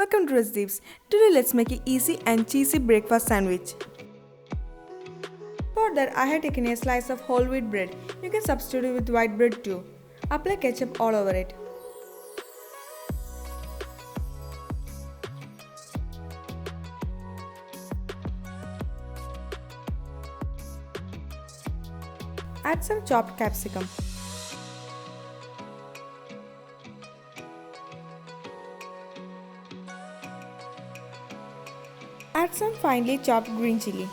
Welcome to Rasdipzzz. Today let's make an easy and cheesy breakfast sandwich. For that I have taken a slice of whole wheat bread. You can substitute it with white bread too. Apply ketchup all over it. Add some chopped capsicum. Add some finely chopped green chili.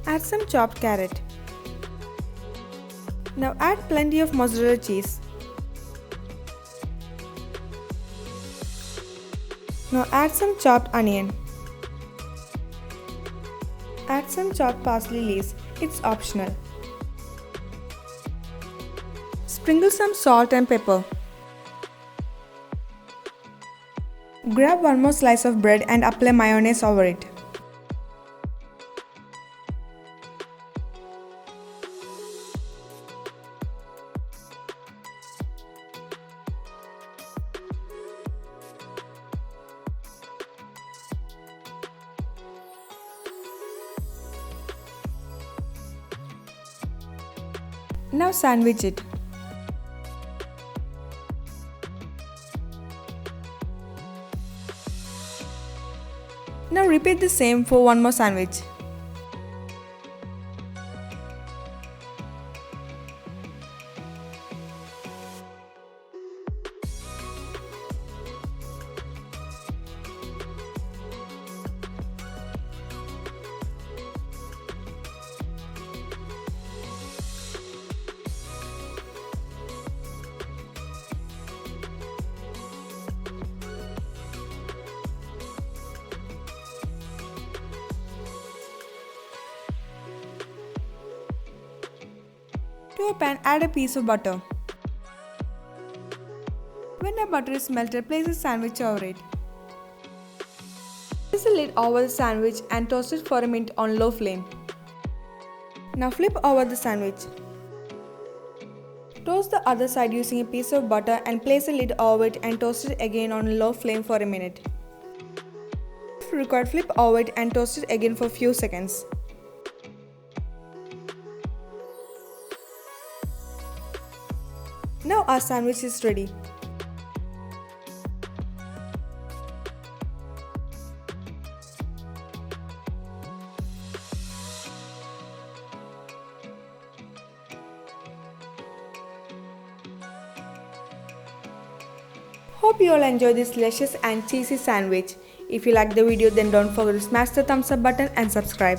Add some chopped carrot. Now add plenty of mozzarella cheese. Now add some chopped onion. Add some chopped parsley leaves, it's optional. Sprinkle some salt and pepper. Grab one more slice of bread and apply mayonnaise over it. Now sandwich it. Now repeat the same for one more sandwich. To a pan, add a piece of butter. When the butter is melted, place a sandwich over it. Place the lid over the sandwich and toast it for a minute on low flame. Now flip over the sandwich. Toast the other side using a piece of butter and place the lid over it and toast it again on low flame for a minute. If required, flip over it and toast it again for a few seconds. Now our sandwich is ready. Hope you all enjoy this delicious and cheesy sandwich. If you like the video, then don't forget to smash the thumbs up button and subscribe.